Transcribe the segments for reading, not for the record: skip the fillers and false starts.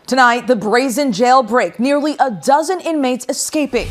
Tonight, the brazen jailbreak, nearly a dozen inmates escaping.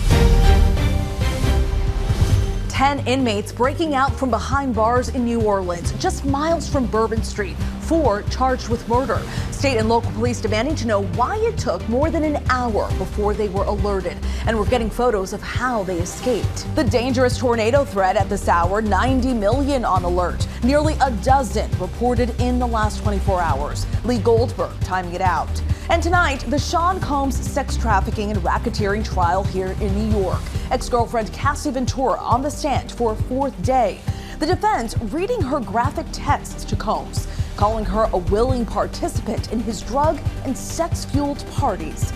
10 inmates breaking out from behind bars in New Orleans, just miles from Bourbon Street. 4 charged with murder. State and local police demanding to know why it took more than an hour before they were alerted. And we're getting photos of how they escaped. The dangerous tornado threat at this hour, 90 million on alert. Nearly a dozen reported in the last 24 hours. Lee Goldberg timing it out. And tonight, the Sean Combs sex trafficking and racketeering trial here in New York. Ex-girlfriend Cassie Ventura on the stand for a 4th day. The defense reading her graphic texts to Combs, calling her a willing participant in his drug and sex-fueled parties.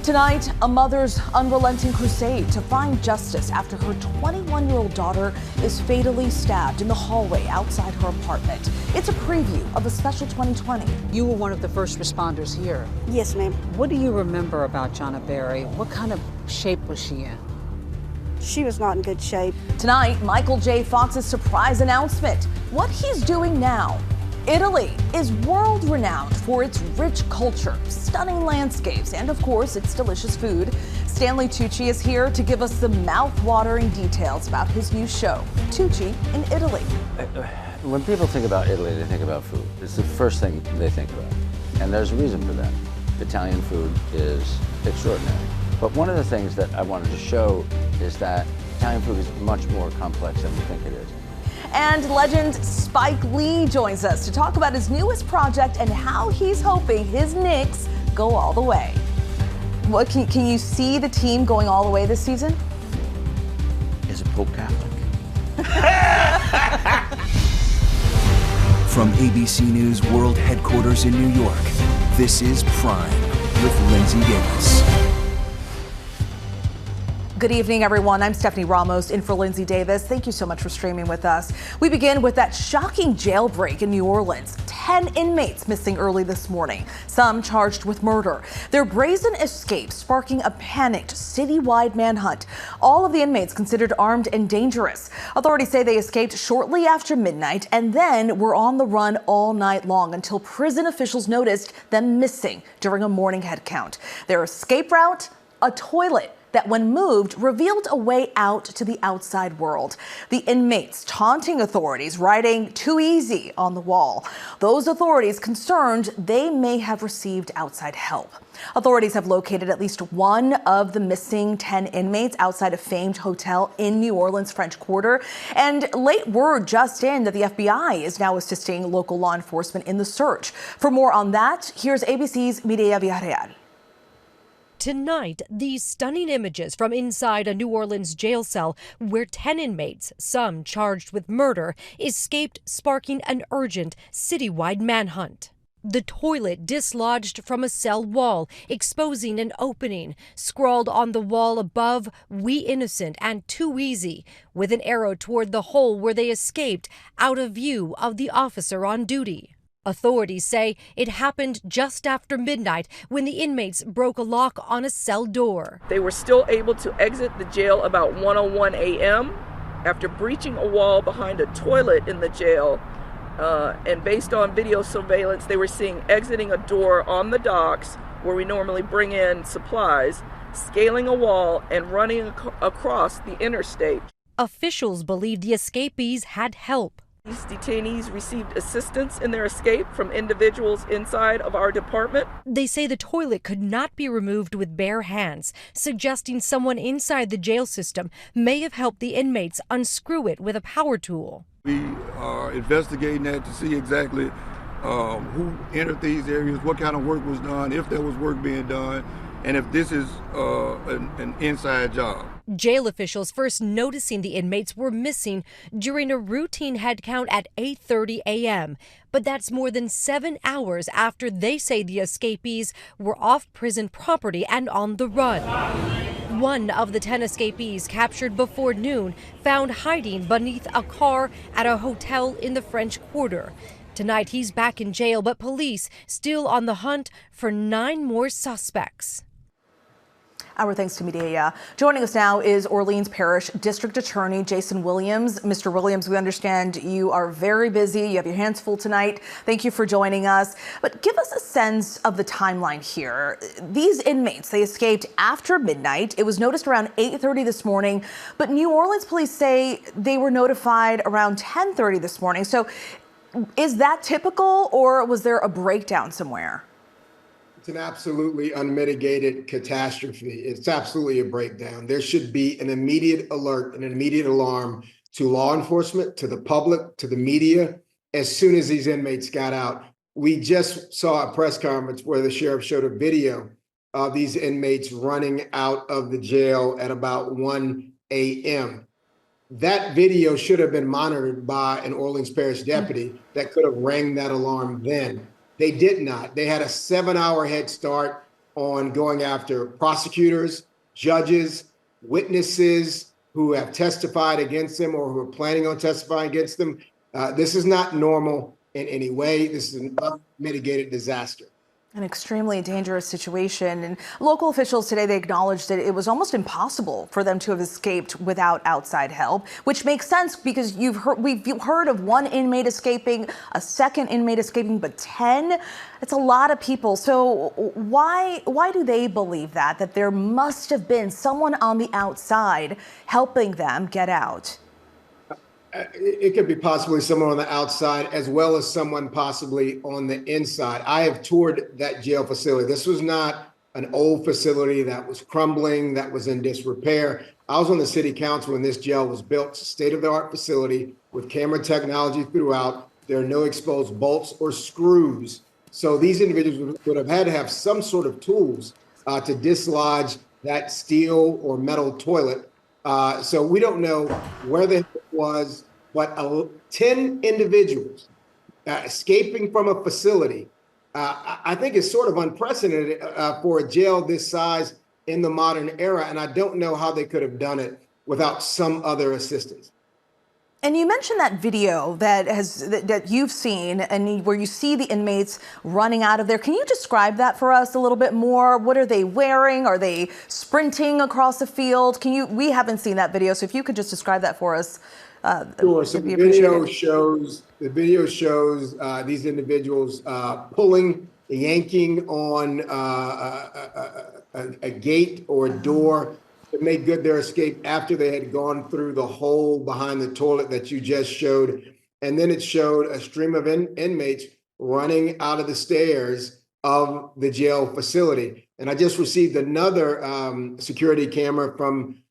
Tonight, a mother's unrelenting crusade to find justice after her 21-year-old daughter is fatally stabbed in the hallway outside her apartment. It's a preview of a special 2020. You were one of the first responders here. Yes, ma'am. What do you remember about Jonna Berry? What kind of shape was she in? She was not in good shape. Tonight, Michael J. Fox's surprise announcement. What he's doing now. Italy is world-renowned for its rich culture, stunning landscapes, and of course, its delicious food. Stanley Tucci is here to give us the mouth-watering details about his new show, Tucci in Italy. When people think about Italy, they think about food. It's the first thing they think about, and there's a reason for that. Italian food is extraordinary. But one of the things that I wanted to show is that Italian food is much more complex than we think it is. And legend Spike Lee joins us to talk about his newest project and how he's hoping his Knicks go all the way. What can you see the team going all the way this season? Is it Pope Catholic? From ABC News World Headquarters in New York, this is Prime with Linsey Davis. Good evening, everyone. I'm Stephanie Ramos in for Linsey Davis. Thank you so much for streaming with us. We begin with that shocking jailbreak in New Orleans. 10 inmates missing early this morning, some charged with murder. Their brazen escape sparking a panicked citywide manhunt. All of the inmates considered armed and dangerous. Authorities say they escaped shortly after midnight and then were on the run all night long until prison officials noticed them missing during a morning head count. Their escape route, a toilet that when moved revealed a way out to the outside world. The inmates taunting authorities, writing "too easy" on the wall. Those authorities concerned they may have received outside help. Authorities have located at least one of the missing 10 inmates outside a famed hotel in New Orleans' French Quarter. And late word just in that the FBI is now assisting local law enforcement in the search. For more on that, here's ABC's Mireya Villarreal. Tonight, these stunning images from inside a New Orleans jail cell where 10 inmates, some charged with murder, escaped, sparking an urgent citywide manhunt. The toilet dislodged from a cell wall, exposing an opening. Scrawled on the wall above, "We innocent" and "too easy," with an arrow toward the hole where they escaped, out of view of the officer on duty. Authorities say it happened just after midnight when the inmates broke a lock on a cell door. They were still able to exit the jail about 1:01 a.m. after breaching a wall behind a toilet in the jail. And based on video surveillance, they were seen exiting a door on the docks where we normally bring in supplies, scaling a wall and running across the interstate. Officials believe the escapees had help. These detainees received assistance in their escape from individuals inside of our department. They say the toilet could not be removed with bare hands, suggesting someone inside the jail system may have helped the inmates unscrew it with a power tool. We are investigating that to see exactly who entered these areas, what kind of work was done, if there was work being done, and if this is an inside job. Jail officials first noticing the inmates were missing during a routine head count at 8:30 a.m. But that's more than 7 hours after they say the escapees were off prison property and on the run. One of the 10 escapees captured before noon found hiding beneath a car at a hotel in the French Quarter. Tonight he's back in jail, but police still on the hunt for 9 more suspects. Our thanks to Medea. Joining us now is Orleans Parish District Attorney Jason Williams. Mr. Williams, we understand you are very busy. You have your hands full tonight. Thank you for joining us. But give us a sense of the timeline here. These inmates, they escaped after midnight. It was noticed around 8:30 this morning, but New Orleans police say they were notified around 10:30 this morning. So is that typical, or was there a breakdown somewhere? It's an absolutely unmitigated catastrophe. It's absolutely a breakdown. There should be an immediate alert and an immediate alarm to law enforcement, to the public, to the media, as soon as these inmates got out. We just saw a press conference where the sheriff showed a video of these inmates running out of the jail at about 1 a.m. That video should have been monitored by an Orleans Parish deputy that could have rang that alarm then. They did not. They had a 7-hour head start on going after prosecutors, judges, witnesses who have testified against them or who are planning on testifying against them. This is not normal in any way. This is an unmitigated disaster. An extremely dangerous situation. And local officials today, they acknowledged that it was almost impossible for them to have escaped without outside help, which makes sense because we've heard of one inmate escaping, a second inmate escaping, but 10? It's a lot of people. So why do they believe that there must have been someone on the outside helping them get out? It could be possibly someone on the outside as well as someone possibly on the inside. I have toured that jail facility. This was not an old facility that was crumbling, that was in disrepair. I was on the city council when this jail was built. It's a state-of-the-art facility with camera technology throughout. There are no exposed bolts or screws. So these individuals would have had to have some sort of tools to dislodge that steel or metal toilet. So we don't know where the was, but 10 individuals escaping from a facility, I think is sort of unprecedented for a jail this size in the modern era. And I don't know how they could have done it without some other assistance. And you mentioned that video that you've seen and where you see the inmates running out of there. Can you describe that for us a little bit more? What are they wearing? Are they sprinting across the field? We haven't seen that video, so if you could just describe that for us. Sure. So the video shows these individuals pulling, yanking on a gate or a door to make good their escape after they had gone through the hole behind the toilet that you just showed. And then it showed a stream of inmates running out of the stairs of the jail facility. And I just received another security camera from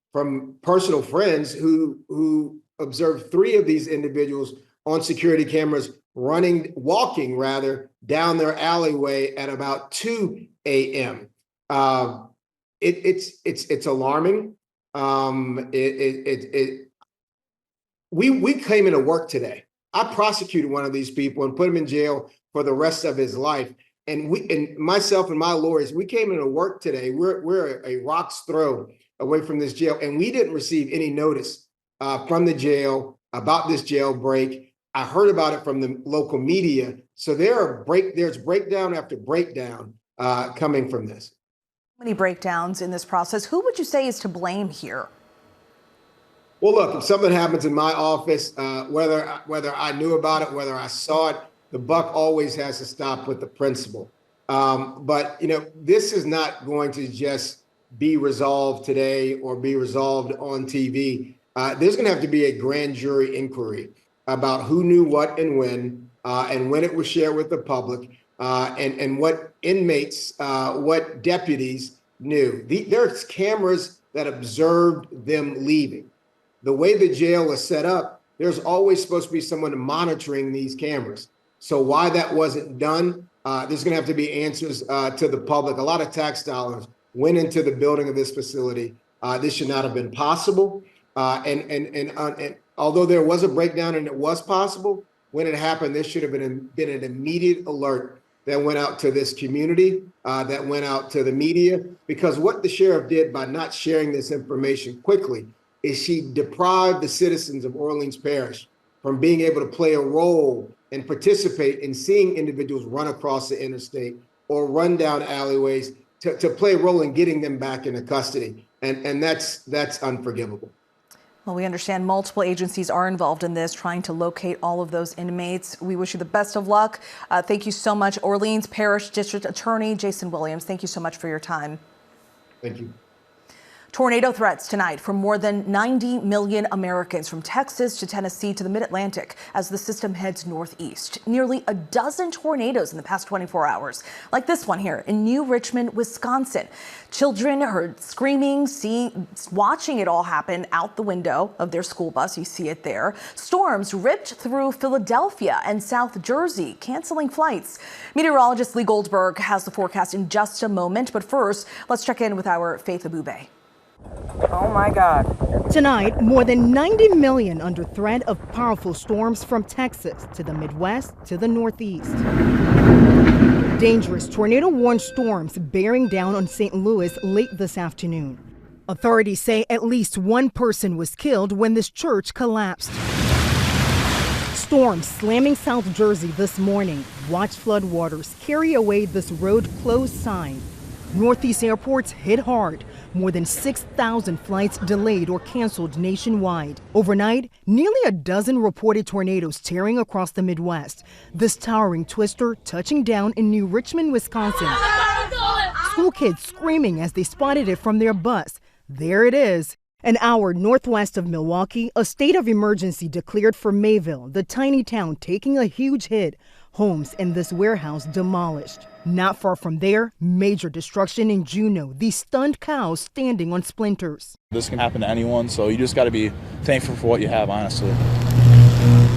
personal friends who observed 3 of these individuals on security cameras walking down their alleyway at about 2 a.m. It's alarming. We came into work today. I prosecuted one of these people and put him in jail for the rest of his life. And myself and my lawyers, we came into work today. We're a rock's throw away from this jail, and we didn't receive any notice from the jail about this jailbreak. I heard about it from the local media. So there's breakdown after breakdown coming from this. Many breakdowns in this process. Who would you say is to blame here? Well, look, if something happens in my office, whether I knew about it, whether I saw it, the buck always has to stop with the principal. But this is not going to just be resolved today or be resolved on TV. There's going to have to be a grand jury inquiry about who knew what and when it was shared with the public. And what inmates, what deputies knew. There's cameras that observed them leaving. The way the jail is set up, there's always supposed to be someone monitoring these cameras. So why that wasn't done, there's going to have to be answers to the public. A lot of tax dollars went into the building of this facility. This should not have been possible. And although there was a breakdown and it was possible, when it happened, there should have been an immediate alert that went out to this community, that went out to the media, because what the sheriff did by not sharing this information quickly is she deprived the citizens of Orleans Parish from being able to play a role and participate in seeing individuals run across the interstate or run down alleyways to play a role in getting them back into custody. And that's unforgivable. Well, we understand multiple agencies are involved in this, trying to locate all of those inmates. We wish you the best of luck. Thank you so much, Orleans Parish District Attorney Jason Williams. Thank you so much for your time. Thank you. Tornado threats tonight from more than 90 million Americans from Texas to Tennessee to the mid-Atlantic as the system heads northeast. Nearly a dozen tornadoes in the past 24 hours, like this one here in New Richmond, Wisconsin. Children heard screaming, watching it all happen out the window of their school bus. You see it there. Storms ripped through Philadelphia and South Jersey, canceling flights. Meteorologist Lee Goldberg has the forecast in just a moment. But first, let's check in with our Faith Abube. Oh my God. Tonight, more than 90 million under threat of powerful storms from Texas to the Midwest to the Northeast. Dangerous tornado-warned storms bearing down on St. Louis late this afternoon. Authorities say at least one person was killed when this church collapsed. Storms slamming South Jersey this morning. Watch floodwaters carry away this road closed sign. Northeast airports hit hard. More than 6,000 flights delayed or canceled nationwide. Overnight, nearly a dozen reported tornadoes tearing across the Midwest. This towering twister touching down in New Richmond, Wisconsin. School kids screaming as they spotted it from their bus. There it is. An hour northwest of Milwaukee, a state of emergency declared for Mayville, the tiny town taking a huge hit. Homes in this warehouse demolished. Not far from there, major destruction in Juneau, these stunned cows standing on splinters. This can happen to anyone, so you just got to be thankful for what you have, honestly.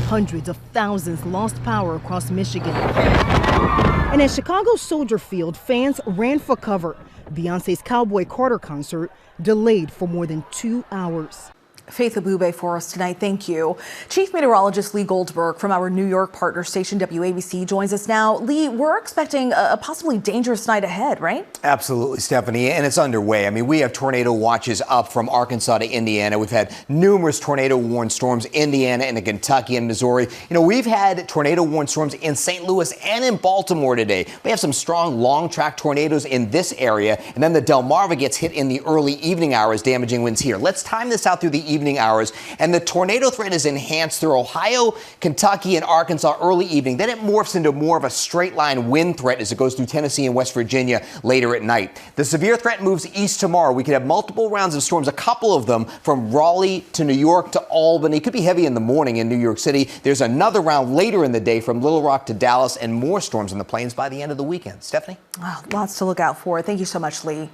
Hundreds of thousands lost power across Michigan. And at Chicago's Soldier Field, fans ran for cover. Beyonce's Cowboy Carter concert delayed for more than 2 hours. Faith Abube for us tonight. Thank you. Chief Meteorologist Lee Goldberg from our New York partner station WABC joins us now. Lee, we're expecting a possibly dangerous night ahead, right? Absolutely, Stephanie, and it's underway. I mean, we have tornado watches up from Arkansas to Indiana. We've had numerous tornado-warned storms, Indiana and in Kentucky and Missouri. You know, we've had tornado-warned storms in St. Louis and in Baltimore today. We have some strong long-track tornadoes in this area, and then the Delmarva gets hit in the early evening hours, damaging winds here. Let's time this out through the evening hours, and the tornado threat is enhanced through Ohio, Kentucky, and Arkansas early evening. Then it morphs into more of a straight line wind threat as it goes through Tennessee and West Virginia later at night. The severe threat moves east tomorrow. We could have multiple rounds of storms, a couple of them from Raleigh to New York to Albany. It could be heavy in the morning in New York City. There's another round later in the day from Little Rock to Dallas, and more storms in the plains by the end of the weekend. Stephanie? Wow, lots to look out for. Thank you so much, Lee.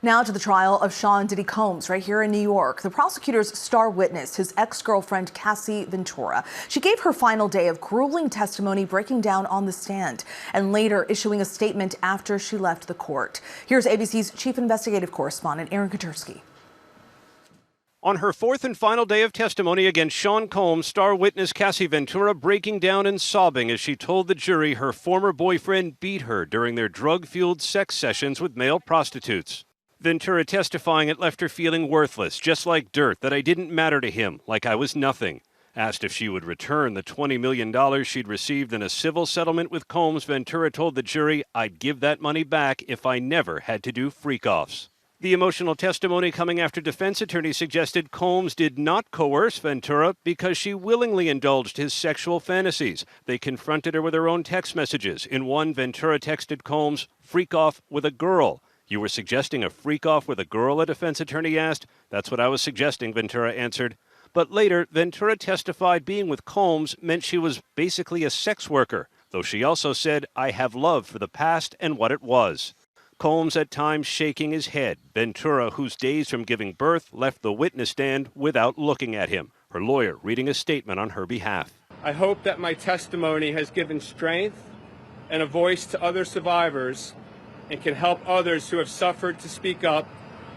Now to the trial of Sean Diddy Combs right here in New York. The prosecutor's star witness, his ex-girlfriend, Cassie Ventura. She gave her final day of grueling testimony, breaking down on the stand and later issuing a statement after she left the court. Here's ABC's chief investigative correspondent, Aaron Katursky. On her fourth and final day of testimony against Sean Combs, star witness Cassie Ventura breaking down and sobbing as she told the jury her former boyfriend beat her during their drug-fueled sex sessions with male prostitutes. Ventura testifying it left her feeling worthless, just like dirt, that I didn't matter to him, like I was nothing. Asked if she would return the $20 million she'd received in a civil settlement with Combs, Ventura told the jury, I'd give that money back if I never had to do freak-offs. The emotional testimony coming after defense attorneys suggested Combs did not coerce Ventura because she willingly indulged his sexual fantasies. They confronted her with her own text messages. In one, Ventura texted Combs, freak off with a girl. You were suggesting a freak-off with a girl, a defense attorney asked. That's what I was suggesting, Ventura answered. But later, Ventura testified being with Combs meant she was basically a sex worker, though she also said, I have love for the past and what it was. Combs at times shaking his head. Ventura, whose days from giving birth, left the witness stand without looking at him. Her lawyer reading a statement on her behalf. I hope that my testimony has given strength and a voice to other survivors and can help others who have suffered to speak up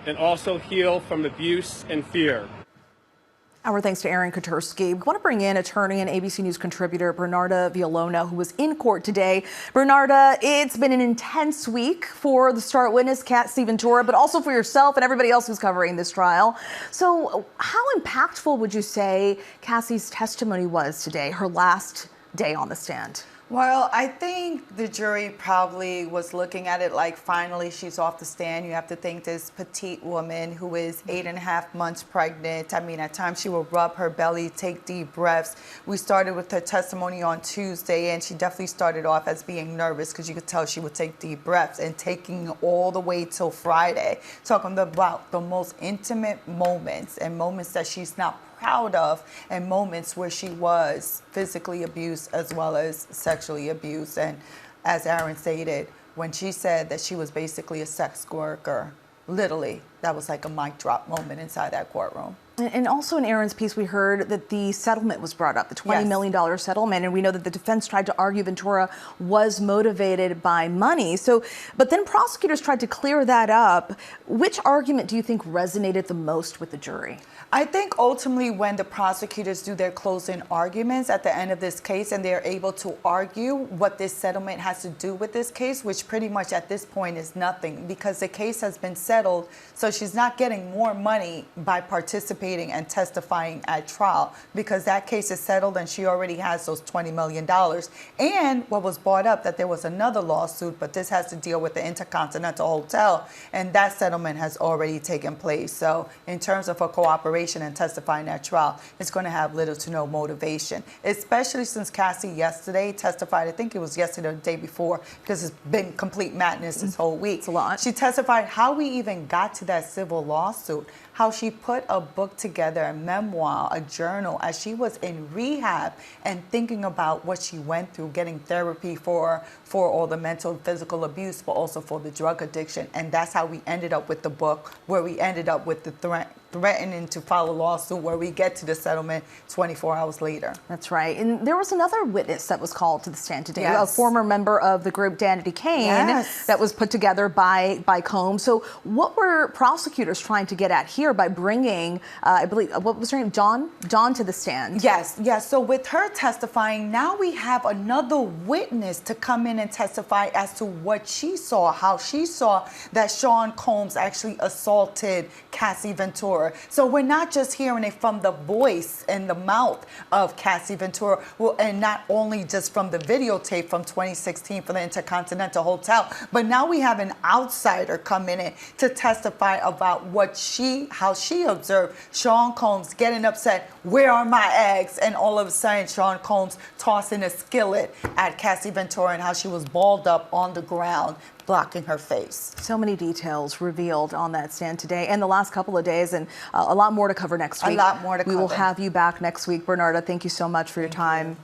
and also heal from abuse and fear. Our thanks to Aaron Katursky. We want to bring in attorney and ABC News contributor Bernarda Villalona, who was in court today. Bernarda, it's been an intense week for the star witness, Cassie Ventura, but also for yourself and everybody else who's covering this trial. So how impactful would you say Cassie's testimony was today, her last day on the stand? Well, I think the jury probably was looking at it like, finally, she's off the stand. You have to think this petite woman who is 8.5 months pregnant. I mean, at times she will rub her belly, take deep breaths. We started with her testimony on Tuesday, and she definitely started off as being nervous because you could tell she would take deep breaths, and taking all the way till Friday, talking about the most intimate moments and moments that she's not proud of, and moments where she was physically abused as well as sexually abused. And as Aaron stated, when she said that she was basically a sex worker, literally, that was like a mic drop moment inside that courtroom. And also in Aaron's piece, we heard that the settlement was brought up, the $20 million settlement, and we know that the defense tried to argue Ventura was motivated by money. So, but then prosecutors tried to clear that up. Which argument do you think resonated the most with the jury? I think ultimately when the prosecutors do their closing arguments at the end of this case and they're able to argue what this settlement has to do with this case, which pretty much at this point is nothing because the case has been settled, so she's not getting more money by participating and testifying at trial because that case is settled and she already has those $20 million. And what was brought up that there was another lawsuit, but this has to deal with the Intercontinental Hotel, and that settlement has already taken place. So in terms of her cooperation and testifying at trial, it's going to have little to no motivation, especially since Cassie yesterday testified. I think it was yesterday or the day before, because it's been complete madness this whole week. It's a lot. She testified how we even got to that civil lawsuit, how she put a book together, a memoir, a journal, as she was in rehab and thinking about what she went through, getting therapy for all the mental and physical abuse, but also for the drug addiction. And that's how we ended up with the book, where we ended up with the threatening to file a lawsuit, where we get to the settlement 24 hours later. That's right. And there was another witness that was called to the stand today, a former member of the group Danity Kane, that was put together by Combs. So what were prosecutors trying to get at here by bringing, I believe, what was her name, Dawn to the stand? Yes. So with her testifying, now we have another witness to come in and testify as to what she saw, how she saw that Sean Combs actually assaulted Cassie Ventura. So we're not just hearing it from the voice and the mouth of Cassie Ventura, and not only just from the videotape from 2016 from the Intercontinental Hotel, but now we have an outsider coming in to testify about how she observed Sean Combs getting upset, where are my eggs? And all of a sudden, Sean Combs tossing a skillet at Cassie Ventura and how she was balled up on the ground, blocking her face. So many details revealed on that stand today and the last couple of days, and a lot more to cover next week. A lot more to cover. We will have you back next week. Bernarda, thank you so much for your time.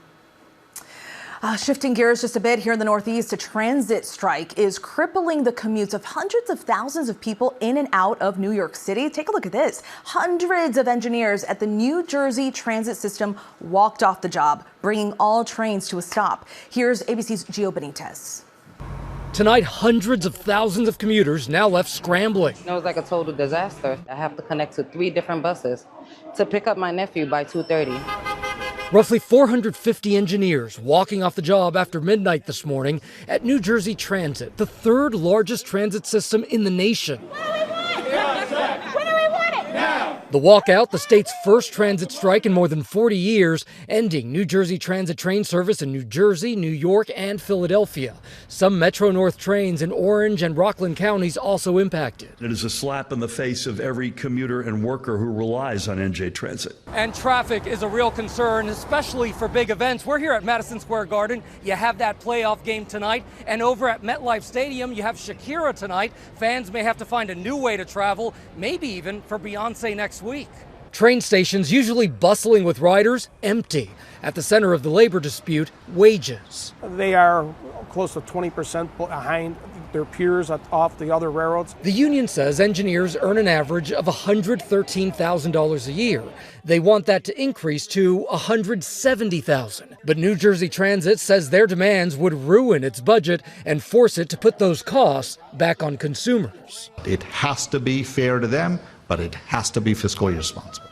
Shifting gears just a bit here in the Northeast, a transit strike is crippling the commutes of hundreds of thousands of people in and out of New York City. Take a look at this. Hundreds of engineers at the New Jersey transit system walked off the job, bringing all trains to a stop. Here's ABC's Gio Benitez. Tonight, hundreds of thousands of commuters now left scrambling. It was like a total disaster. I have to connect to 3 different buses to pick up my nephew by 2:30. Roughly 450 engineers walking off the job after midnight this morning at New Jersey Transit, the 3rd largest transit system in the nation. The walkout, the state's first transit strike in more than 40 years, ending New Jersey Transit train service in New Jersey, New York, and Philadelphia. Some Metro North trains in Orange and Rockland counties also impacted. It is a slap in the face of every commuter and worker who relies on NJ Transit. And traffic is a real concern, especially for big events. We're here at Madison Square Garden. You have that playoff game tonight. And over at MetLife Stadium, you have Shakira tonight. Fans may have to find a new way to travel, maybe even for Beyonce next week. Train stations, usually bustling with riders, empty. At the center of the labor dispute, wages. They are close to 20% behind their peers off the other railroads. The union says engineers earn an average of $113,000 a year. They want that to increase to $170,000. But New Jersey Transit says their demands would ruin its budget and force it to put those costs back on consumers. It has to be fair to them, but it has to be fiscally responsible.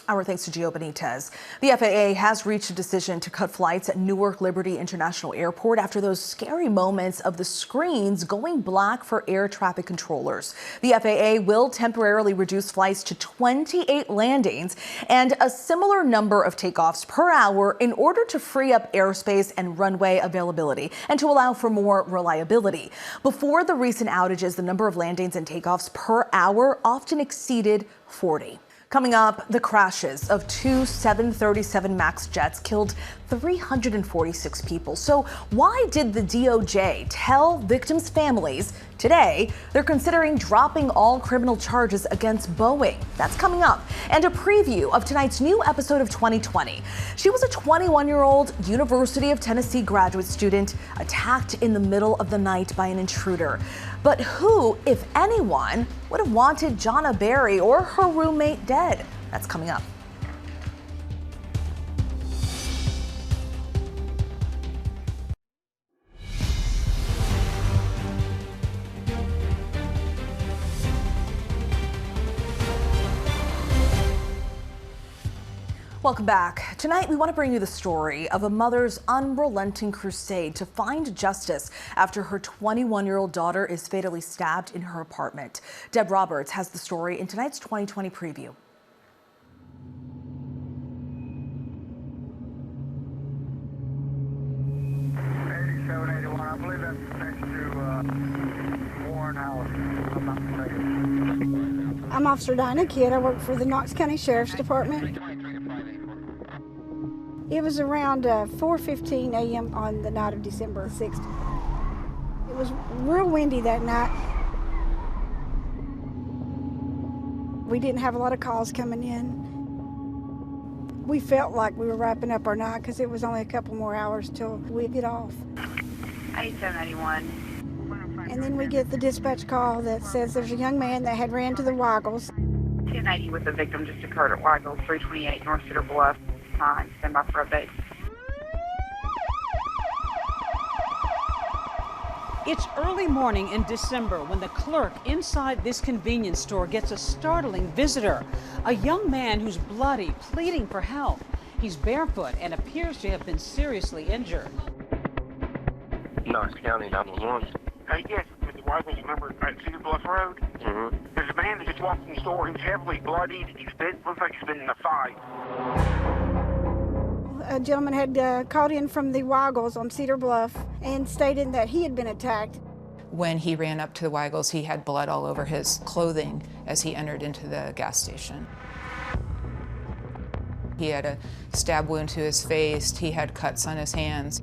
Our thanks to Gio Benitez. The FAA has reached a decision to cut flights at Newark Liberty International Airport after those scary moments of the screens going black for air traffic controllers. The FAA will temporarily reduce flights to 28 landings and a similar number of takeoffs per hour in order to free up airspace and runway availability and to allow for more reliability. Before the recent outages, the number of landings and takeoffs per hour often exceeded 40. Coming up, the crashes of two 737 MAX jets killed 346 people. So why did the DOJ tell victims' families today they're considering dropping all criminal charges against Boeing? That's coming up. And a preview of tonight's new episode of 2020. She was a 21-year-old University of Tennessee graduate student attacked in the middle of the night by an intruder. But who, if anyone, would have wanted Jonna Berry or her roommate dead? That's coming up. Welcome back. Tonight, we want to bring you the story of a mother's unrelenting crusade to find justice after her 21-year-old daughter is fatally stabbed in her apartment. Deb Roberts has the story in tonight's 2020 preview. I believe that's next to Warren House. I'm Officer Dinah Kidd. I work for the Knox County Sheriff's Department. It was around 4:15 a.m. on the night of December 6th. It was real windy that night. We didn't have a lot of calls coming in. We felt like we were wrapping up our night because it was only a couple more hours till we'd get off. 8781. And then we get the dispatch call that says there's a young man that had ran to the Weigels. 1080 with the victim just occurred at Weigels, 328 North Cedar Bluff. Time. Stand by for updates. It's early morning in December when the clerk inside this convenience store gets a startling visitor. A young man who's bloody, pleading for help. He's barefoot and appears to have been seriously injured. Knox County 911. Yes, Mr. Weigels, remember at Cedar Bluff Road? Mm-hmm. There's a man that just walked in the store. He was heavily bloodied. Looks like he's been in a fight. A gentleman had called in from the Weigels on Cedar Bluff and stated that he had been attacked. When he ran up to the Weigels, he had blood all over his clothing as he entered into the gas station. He had a stab wound to his face. He had cuts on his hands.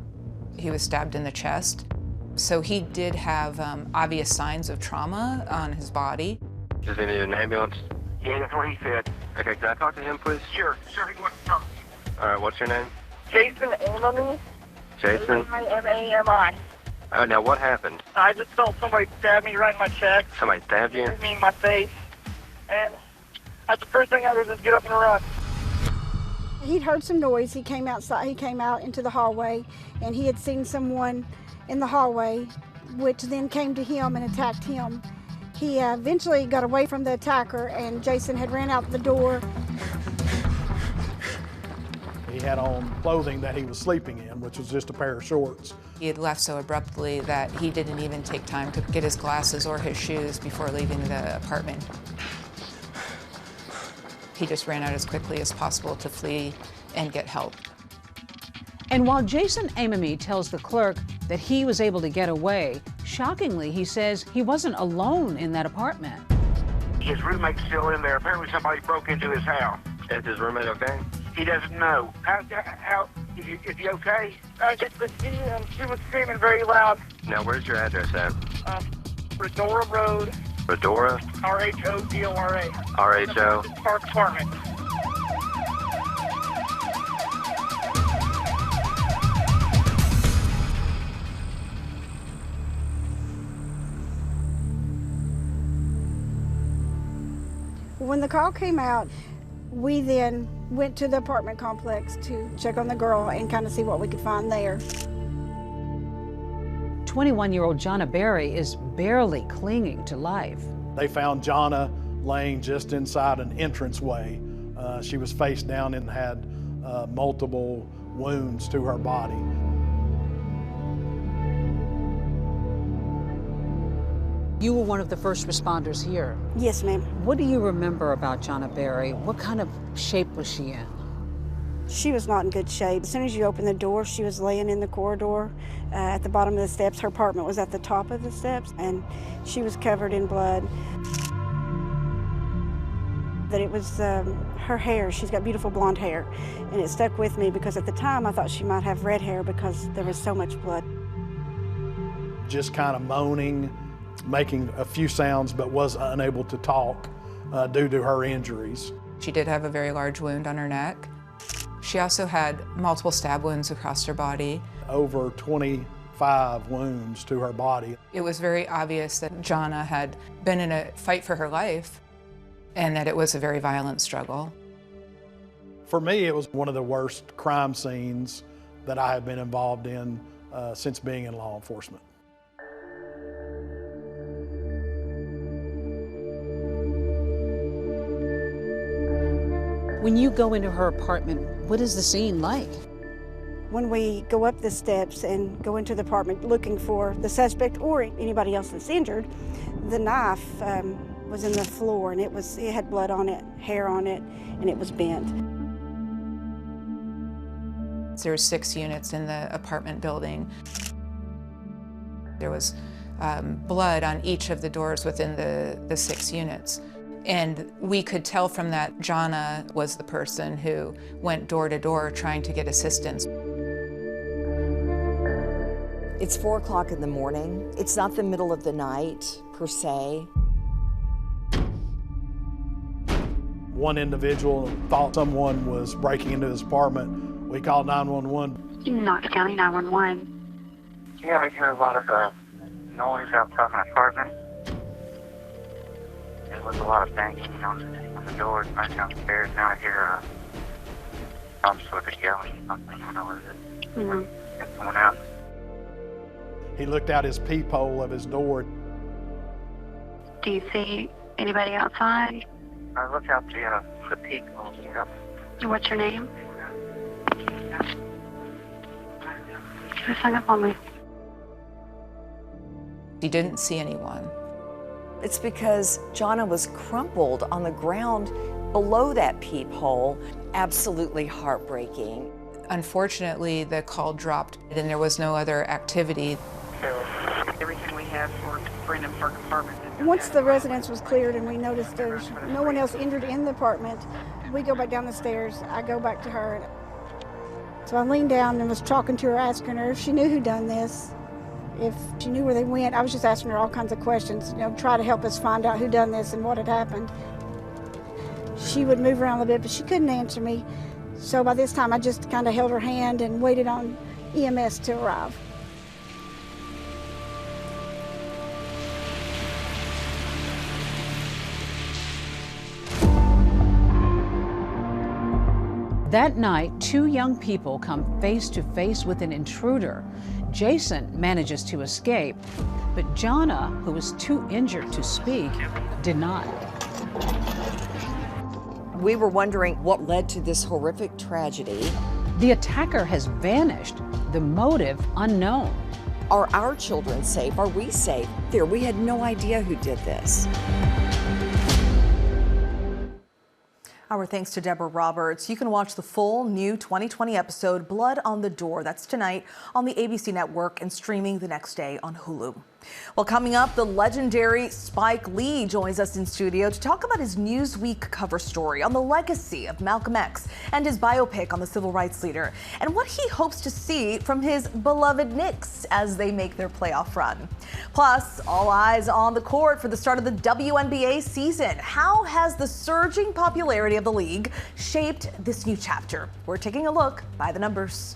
He was stabbed in the chest. So he did have obvious signs of trauma on his body. Does he need an ambulance? Yeah, that's what he said. Okay, can I talk to him, please? Sure, he wants to talk. All right, what's your name? Jason Amami. Jason? Amami. Now what happened? I just felt somebody stab me right in my chest. Somebody stabbed you? Me in my face. And that's the first thing I did was get up and run. He'd heard some noise. He came outside. He came out into the hallway, and he had seen someone in the hallway, which then came to him and attacked him. He eventually got away from the attacker, and Jason had ran out the door. He had on clothing that he was sleeping in, which was just a pair of shorts. He had left so abruptly that he didn't even take time to get his glasses or his shoes before leaving the apartment. He just ran out as quickly as possible to flee and get help. And while Jason Amami tells the clerk that he was able to get away, shockingly, he says he wasn't alone in that apartment. His roommate's still in there. Apparently somebody broke into his house. Is his roommate okay? He doesn't know. Is he okay? She was screaming very loud. Now, where's your address at? Redora Road. Redora? R-H-O-D-O-R-A. R-H-O? Park Apartment. When the call came out, we then went to the apartment complex to check on the girl and kind of see what we could find there. 21-year-old Jonna Berry is barely clinging to life. They found Jonna laying just inside an entranceway She was face down and had multiple wounds to her body. You were one of the first responders here. Yes, ma'am. What do you remember about Jonna Berry? What kind of shape was she in? She was not in good shape. As soon as you opened the door, she was laying in the corridor at the bottom of the steps. Her apartment was at the top of the steps, and she was covered in blood. That it was her hair. She's got beautiful blonde hair, and it stuck with me because at the time I thought she might have red hair because there was so much blood. Just kind of moaning, making a few sounds, but was unable to talk due to her injuries. She did have a very large wound on her neck. She also had multiple stab wounds across her body. Over 25 wounds to her body. It was very obvious that Jonna had been in a fight for her life and that it was a very violent struggle. For me, it was one of the worst crime scenes that I have been involved in since being in law enforcement. When you go into her apartment, what is the scene like? When we go up the steps and go into the apartment looking for the suspect or anybody else that's injured, the knife was in the floor, and it had blood on it, hair on it, and it was bent. There were 6 units in the apartment building. There was blood on each of the doors within the 6 units. And we could tell from that Jonna was the person who went door to door trying to get assistance. It's 4 o'clock in the morning. It's not the middle of the night, per se. One individual thought someone was breaking into his apartment. We called 911. Knox County 911. Yeah, we hear a lot of noise outside my apartment. There was a lot of banging on the doors right downstairs. Now I hear some sort of yelling. I don't know what it is. Get someone out. He looked out his peephole of his door. Do you see anybody outside? I look out the peephole. Yeah. What's your name? Just hung up on me. He didn't see anyone. It's because Jonna was crumpled on the ground below that peephole. Absolutely heartbreaking. Unfortunately, the call dropped and there was no other activity. So everything we have for Brandon Park apartment. Once the residence was cleared and we noticed there's no one else injured in the apartment, we go back down the stairs. I go back to her. So I leaned down and was talking to her, asking her if she knew who done this, if she knew where they went. I was just asking her all kinds of questions, try to help us find out who done this and what had happened. She would move around a little bit, but she couldn't answer me. So by this time, I just kind of held her hand and waited on EMS to arrive. That night, 2 young people come face to face with an intruder. Jason manages to escape, but Jonna, who was too injured to speak, did not. We were wondering what led to this horrific tragedy. The attacker has vanished, the motive unknown. Are our children safe? Are we safe? We had no idea who did this. Our thanks to Deborah Roberts. You can watch the full new 2020 episode, Blood on the Door. That's tonight on the ABC network and streaming the next day on Hulu. Well, coming up, the legendary Spike Lee joins us in studio to talk about his Newsweek cover story on the legacy of Malcolm X and his biopic on the civil rights leader and what he hopes to see from his beloved Knicks as they make their playoff run. Plus, all eyes on the court for the start of the WNBA season. How has the surging popularity of the league shaped this new chapter? We're taking a look by the numbers.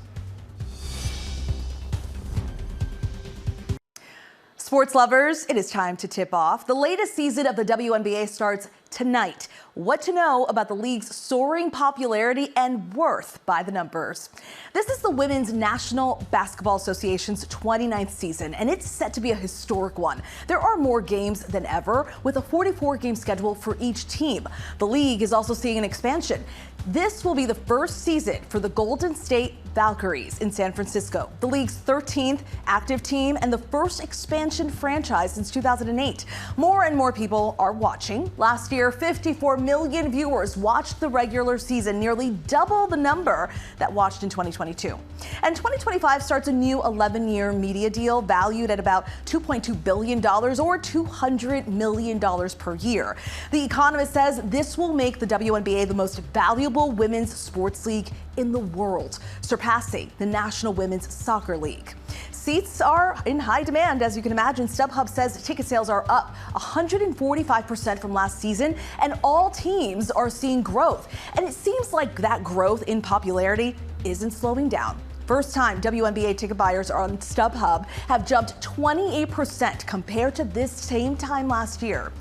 Sports lovers, it is time to tip off. The latest season of the WNBA starts tonight. What to know about the league's soaring popularity and worth by the numbers. This is the Women's National Basketball Association's 29th season, and it's set to be a historic one. There are more games than ever, with a 44-game schedule for each team. The league is also seeing an expansion. This will be the first season for the Golden State Valkyries in San Francisco, the league's 13th active team and the first expansion franchise since 2008. More and more people are watching. Last year, 54 million viewers watched the regular season, nearly double the number that watched in 2022. And 2025 starts a new 11-year media deal valued at about $2.2 billion or $200 million per year. The Economist says this will make the WNBA the most valuable women's sports league in the world, surpassing the National Women's Soccer League. Seats are in high demand, as you can imagine. StubHub says ticket sales are up 145% from last season, and all teams are seeing growth. And it seems like that growth in popularity isn't slowing down. First-time WNBA ticket buyers on StubHub have jumped 28% compared to this same time last year.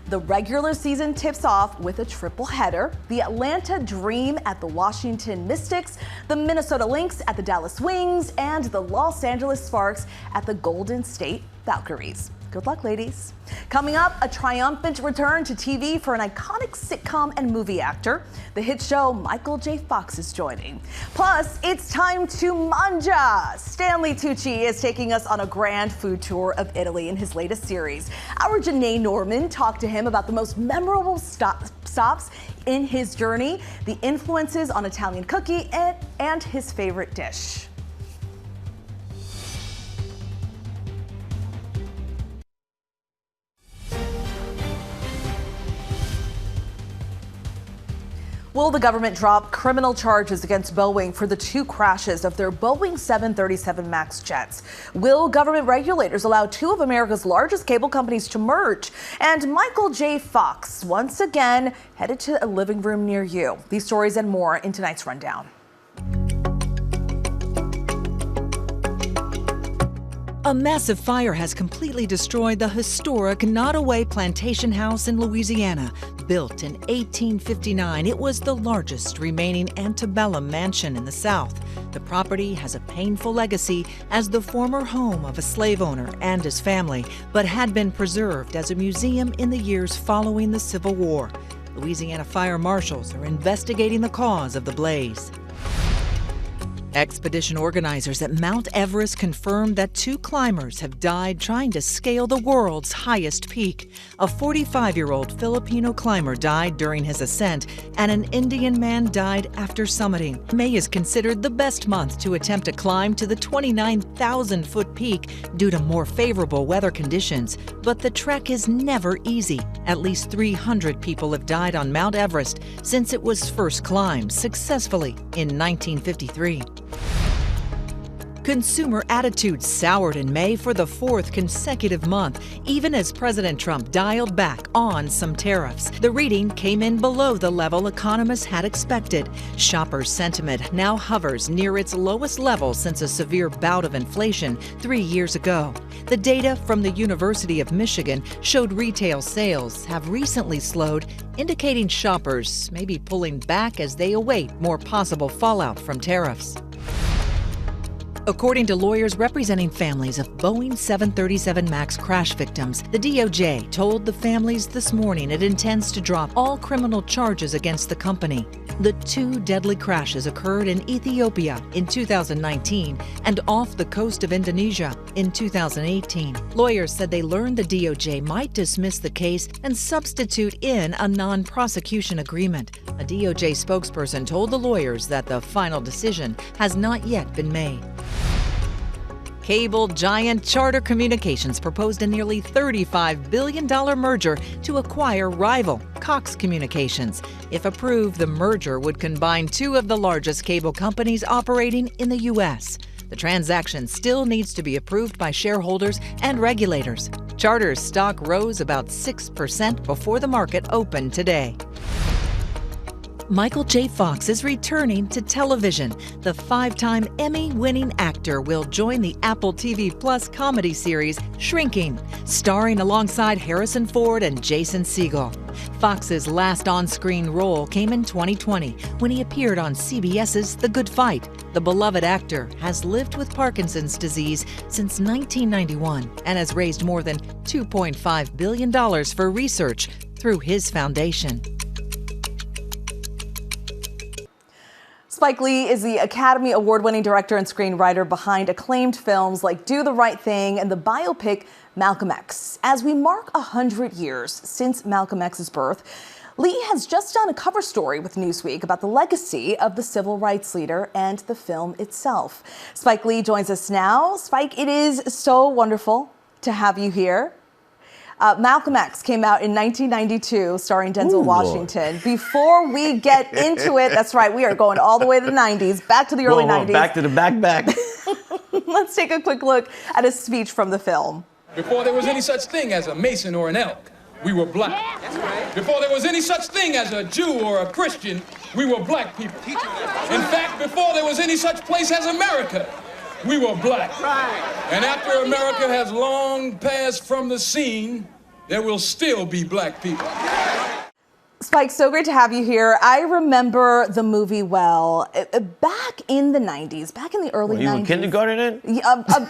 The regular season tips off with a triple header: the Atlanta Dream at the Washington Mystics, the Minnesota Lynx at the Dallas Wings, and the Los Angeles Sparks at the Golden State Valkyries. Good luck, ladies. Coming up, a triumphant return to TV for an iconic sitcom and movie actor. The hit show Michael J. Fox is joining. Plus, it's time to mangia. Stanley Tucci is taking us on a grand food tour of Italy in his latest series. Our Janae Norman talked to him about the most memorable stops in his journey, the influences on Italian cooking, and his favorite dish. Will the government drop criminal charges against Boeing for the two crashes of their Boeing 737 MAX jets? Will government regulators allow two of America's largest cable companies to merge? And Michael J. Fox once again headed to a living room near you. These stories and more in tonight's rundown. A massive fire has completely destroyed the historic Nottoway Plantation House in Louisiana. Built in 1859, it was the largest remaining antebellum mansion in the South. The property has a painful legacy as the former home of a slave owner and his family, but had been preserved as a museum in the years following the Civil War. Louisiana fire marshals are investigating the cause of the blaze. Expedition organizers at Mount Everest confirmed that two climbers have died trying to scale the world's highest peak. A 45-year-old Filipino climber died during his ascent, and an Indian man died after summiting. May is considered the best month to attempt a climb to the 29,000-foot peak due to more favorable weather conditions. But the trek is never easy. At least 300 people have died on Mount Everest since it was first climbed successfully in 1953. Consumer attitudes soured in May for the fourth consecutive month, even as President Trump dialed back on some tariffs. The reading came in below the level economists had expected. Shoppers' sentiment now hovers near its lowest level since a severe bout of inflation 3 years ago. The data from the University of Michigan showed retail sales have recently slowed, indicating shoppers may be pulling back as they await more possible fallout from tariffs. According to lawyers representing families of Boeing 737 MAX crash victims, the DOJ told the families this morning it intends to drop all criminal charges against the company. The two deadly crashes occurred in Ethiopia in 2019 and off the coast of Indonesia in 2018. Lawyers said they learned the DOJ might dismiss the case and substitute in a non-prosecution agreement. A DOJ spokesperson told the lawyers that the final decision has not yet been made. Cable giant Charter Communications proposed a nearly $35 billion merger to acquire rival Cox Communications. If approved, the merger would combine two of the largest cable companies operating in the U.S. The transaction still needs to be approved by shareholders and regulators. Charter's stock rose about 6% before the market opened today. Michael J. Fox is returning to television. The 5-time Emmy-winning actor will join the Apple TV Plus comedy series Shrinking, starring alongside Harrison Ford and Jason Segel. Fox's last on-screen role came in 2020 when he appeared on CBS's The Good Fight. The beloved actor has lived with Parkinson's disease since 1991 and has raised more than $2.5 billion for research through his foundation. Spike Lee is the Academy Award-winning director and screenwriter behind acclaimed films like Do the Right Thing and the biopic Malcolm X. As we mark 100 years since Malcolm X's birth, Lee has just done a cover story with Newsweek about the legacy of the civil rights leader and the film itself. Spike Lee joins us now. Spike, it is so wonderful to have you here. Malcolm X came out in 1992, starring Denzel Washington. Lord. Before we get into it, that's right, we are going all the way to the 90s, back to the early 90s. Back to the back. Let's take a quick look at a speech from the film. Before there was any such thing as a Mason or an elk, we were black. Yeah, that's right. Before there was any such thing as a Jew or a Christian, we were black people. In fact, before there was any such place as America, we were black. Right. And after America has long passed from the scene, there will still be black people. Spike, so great to have you here. I remember the movie well. Back in the 90s, back in the early 90s. You were kindergarten then?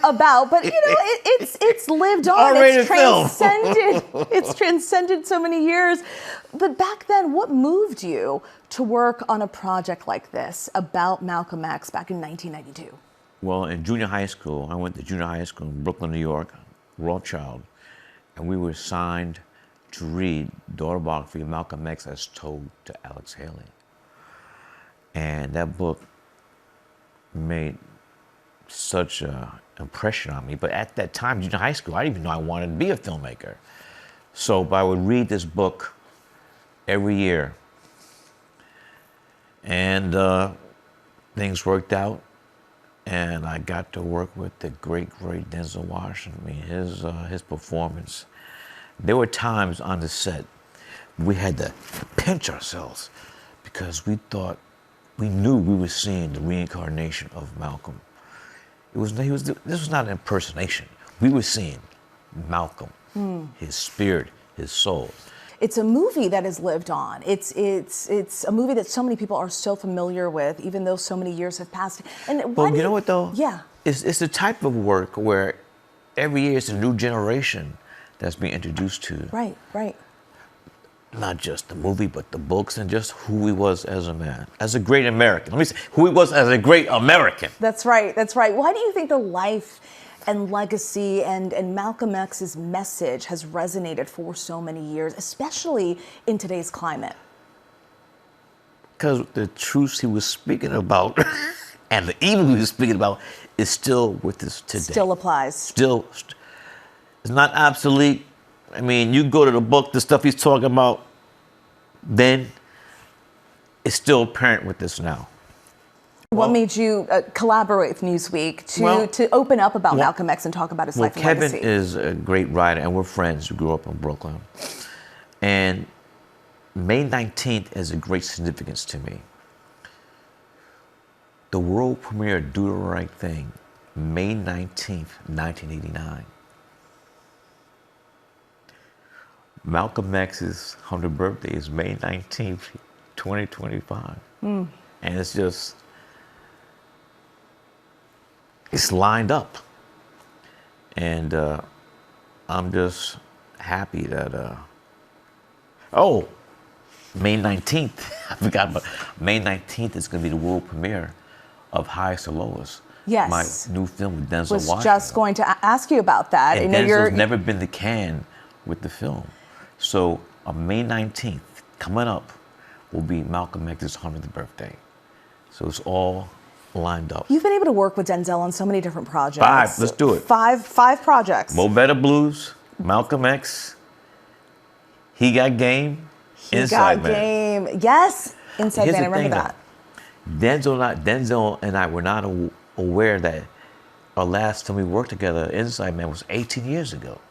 About, but you know, it's lived on. It's transcended. It's transcended so many years. But back then, what moved you to work on a project like this about Malcolm X back in 1992? Well, in junior high school, I went to junior high school in Brooklyn, New York, Rothschild, and we were assigned to read the autobiography of Malcolm X as told to Alex Haley. And that book made such an impression on me. But at that time, junior high school, I didn't even know I wanted to be a filmmaker. So I would read this book every year. And things worked out. And I got to work with the great Denzel Washington. I mean, his performance. There were times on the set we had to pinch ourselves because we knew we were seeing the reincarnation of Malcolm. This was not an impersonation. We were seeing Malcolm, his spirit, his soul. It's a movie that has lived on. It's a movie that so many people are so familiar with, even though so many years have passed. And well, you know what though? Yeah. It's the type of work where every year it's a new generation that's being introduced to. Right. Not just the movie, but the books and just who he was as a man, as a great American. Let me say, who he was as a great American. That's right. Why do you think the life and legacy and Malcolm X's message has resonated for so many years, especially in today's climate? Because the truths he was speaking about and the evil he was speaking about is still with us today. Still applies. It's not obsolete. I mean, you go to the book, the stuff he's talking about then, it's still apparent with this now. What made you collaborate with Newsweek to open up about Malcolm X and talk about his life and legacy? Kevin is a great writer, and we're friends. We grew up in Brooklyn. And May 19th has a great significance to me. The world premiere of Do the Right Thing, May 19th, 1989. Malcolm X's 100th birthday is May 19th, 2025. And it's lined up. And I'm just happy that, May 19th, I forgot, but May 19th is going to be the world premiere of Highest to Lowest. Yes. My new film with Denzel Washington. Was just going to ask you about that. And Denzel's never been to Cannes with the film. So on May 19th, coming up, will be Malcolm X's 100th birthday. So it's all lined up. You've been able to work with Denzel on so many different projects. 5, let's do it. Five projects. Mo Better Blues, Malcolm X, He Got Game, Inside Man. Yes, Inside Man, I remember that. Denzel and I were not aware that our last time we worked together, Inside Man, was 18 years ago.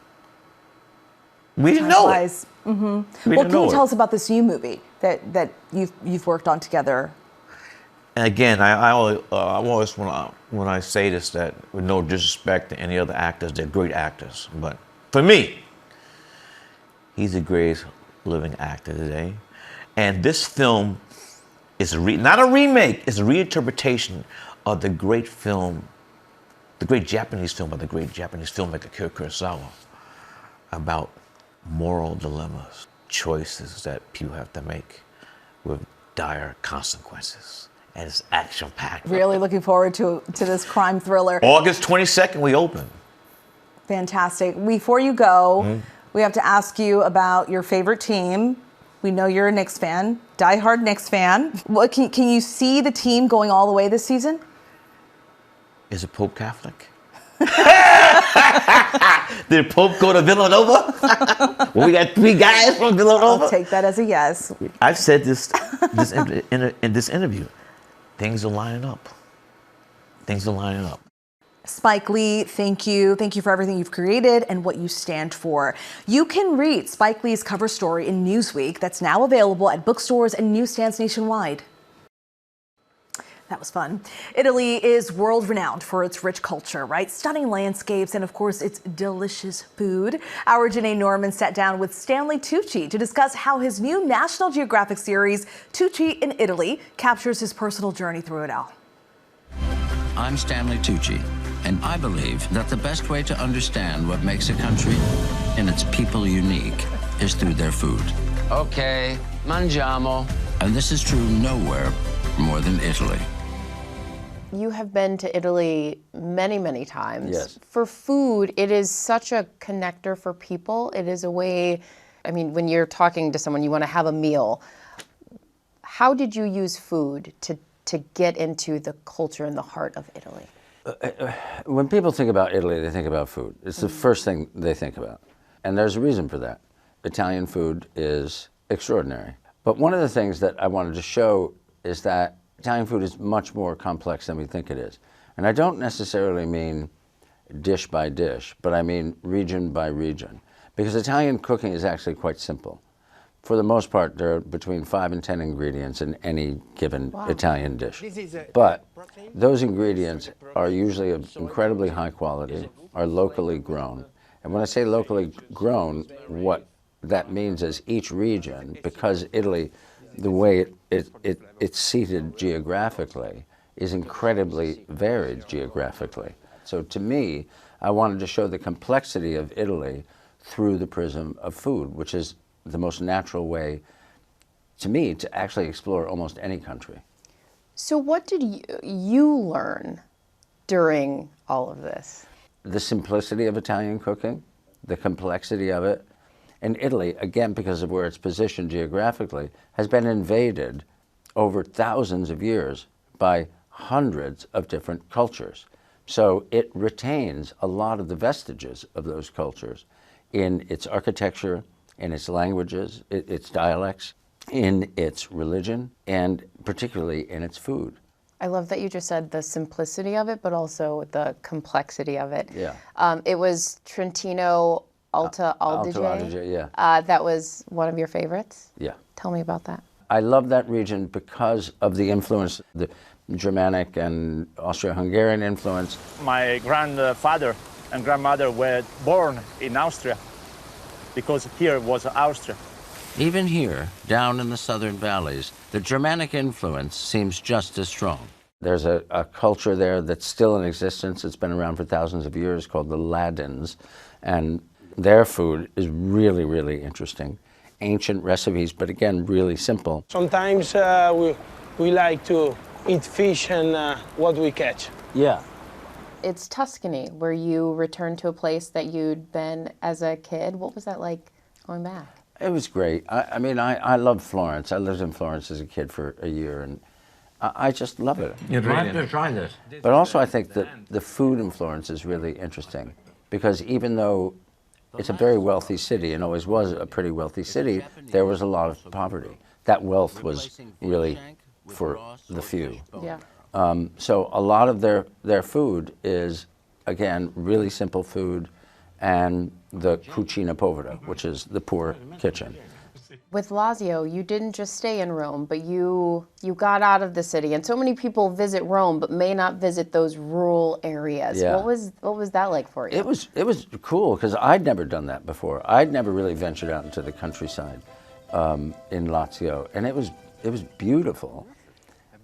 We didn't know it. Well, can you tell us about this new movie that you've worked on together? And again, I always when I say this, that with no disrespect to any other actors, they're great actors. But for me, he's the greatest living actor today. And this film is not a remake, it's a reinterpretation of the great film, the great Japanese film by the great Japanese filmmaker Akira Kurosawa, about moral dilemmas, choices that people have to make with dire consequences. And it's action-packed. Really looking forward to this crime thriller. August 22nd, we open. Fantastic. Before you go, we have to ask you about your favorite team. We know you're a Knicks fan, diehard Knicks fan. What can you see the team going all the way this season? Is the Pope Catholic? Did Pope go to Villanova? Well, we got 3 guys from Villanova. I'll take that as a yes. I've said this in this interview. Things are lining up. Things are lining up. Spike Lee, thank you. Thank you for everything you've created and what you stand for. You can read Spike Lee's cover story in Newsweek that's now available at bookstores and newsstands nationwide. That was fun. Italy is world-renowned for its rich culture, right? Stunning landscapes and, of course, its delicious food. Our Janae Norman sat down with Stanley Tucci to discuss how his new National Geographic series, Tucci in Italy, captures his personal journey through it all. I'm Stanley Tucci, and I believe that the best way to understand what makes a country and its people unique is through their food. Okay, mangiamo. And this is true nowhere more than Italy. You have been to Italy many, many times. Yes. For food, it is such a connector for people. It is a way, I mean, when you're talking to someone, you want to have a meal. How did you use food to get into the culture and the heart of Italy? When people think about Italy, they think about food. It's the first thing they think about. And there's a reason for that. Italian food is extraordinary. But one of the things that I wanted to show is that Italian food is much more complex than we think it is. And I don't necessarily mean dish by dish, but I mean region by region. Because Italian cooking is actually quite simple. For the most part, there are between 5 and 10 ingredients in any given Italian dish. But those ingredients are usually of incredibly high quality, are locally grown. And when I say locally grown, what that means is each region, because Italy, the way it's seated geographically, is incredibly varied geographically. So to me, I wanted to show the complexity of Italy through the prism of food, which is the most natural way, to me, to actually explore almost any country. So what did you learn during all of this? The simplicity of Italian cooking, the complexity of it. And Italy, again, because of where it's positioned geographically, has been invaded over thousands of years by hundreds of different cultures. So it retains a lot of the vestiges of those cultures in its architecture, in its languages, its dialects, in its religion, and particularly in its food. I love that you just said the simplicity of it, but also the complexity of it. Yeah. It was Trentino Alto Adige, yeah. That was one of your favorites? Yeah. Tell me about that. I love that region because of the influence, the Germanic and Austro-Hungarian influence. My grandfather and grandmother were born in Austria because here was Austria. Even here, down in the southern valleys, the Germanic influence seems just as strong. There's a culture there that's still in existence. It's been around for thousands of years, called the Ladins. And their food is really, really interesting. Ancient recipes, but again, really simple. Sometimes we like to eat fish and what we catch. Yeah. It's Tuscany, where you returned to a place that you'd been as a kid. What was that like going back? It was great. I mean, I love Florence. I lived in Florence as a kid for a year, and I just love it. You'd like to try this. But also I think that the food in Florence is really interesting, because even though it's a very wealthy city and always was a pretty wealthy city, there was a lot of poverty. That wealth was really for the few. Yeah. So a lot of their food is, again, really simple food, and the cucina povera, which is the poor kitchen. With Lazio, you didn't just stay in Rome, but you got out of the city. And so many people visit Rome, but may not visit those rural areas. Yeah. What was that like for you? It was cool because I'd never done that before. I'd never really ventured out into the countryside in Lazio, and it was beautiful.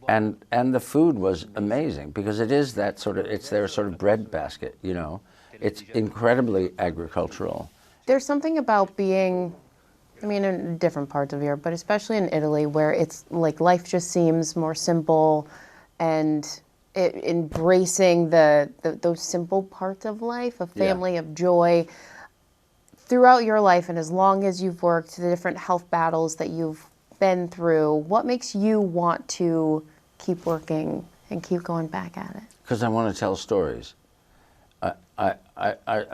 And the food was amazing because it is that sort of, it's their sort of breadbasket, you know. It's incredibly agricultural. There's something about being, I mean, in different parts of Europe, but especially in Italy, where it's like life just seems more simple, and embracing those simple parts of life, of family, of joy. Throughout your life, and as long as you've worked, the different health battles that you've been through, what makes you want to keep working and keep going back at it? Because I want to tell stories. I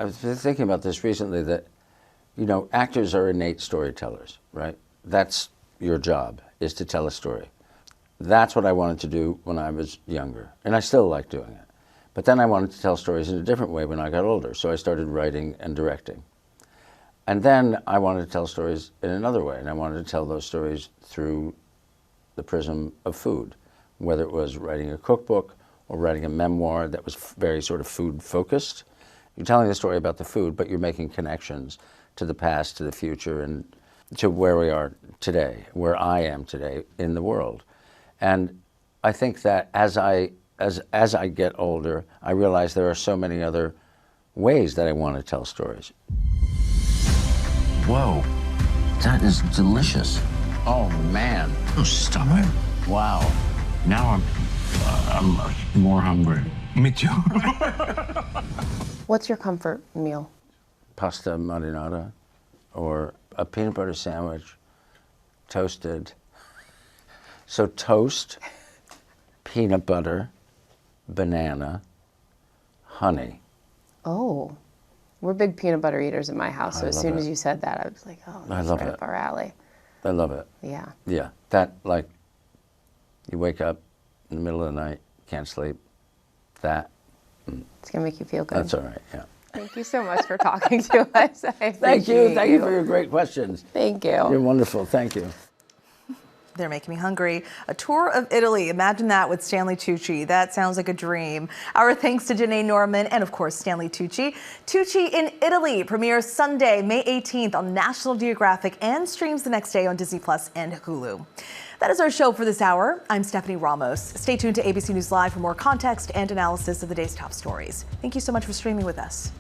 was thinking about this recently, that, you know, actors are innate storytellers, right? That's your job, is to tell a story. That's what I wanted to do when I was younger, and I still like doing it. But then I wanted to tell stories in a different way when I got older, so I started writing and directing. And then I wanted to tell stories in another way, and I wanted to tell those stories through the prism of food, whether it was writing a cookbook or writing a memoir that was very sort of food-focused. You're telling the story about the food, but you're making connections to the past, to the future, and to where we are today, where I am today in the world. And I think that as I get older, I realize there are so many other ways that I want to tell stories. Whoa, that is delicious. Oh man! Oh, stop it! Wow. Now I'm more hungry. Me too. What's your comfort meal? Pasta marinara, or a peanut butter sandwich, toasted. So toast, peanut butter, banana, honey. Oh, we're big peanut butter eaters in my house, so as soon as you said that, I was like, oh, that's right up our alley. I love it. Yeah. Yeah, that, like, you wake up in the middle of the night, can't sleep, that. It's gonna make you feel good. That's all right, yeah. Thank you so much for talking to us. Thank you for your great questions. Thank you. You're wonderful, thank you. They're making me hungry. A tour of Italy. Imagine that with Stanley Tucci. That sounds like a dream. Our thanks to Janae Norman and, of course, Stanley Tucci. Tucci in Italy premieres Sunday, May 18th on National Geographic and streams the next day on Disney Plus and Hulu. That is our show for this hour. I'm Stephanie Ramos. Stay tuned to ABC News Live for more context and analysis of the day's top stories. Thank you so much for streaming with us.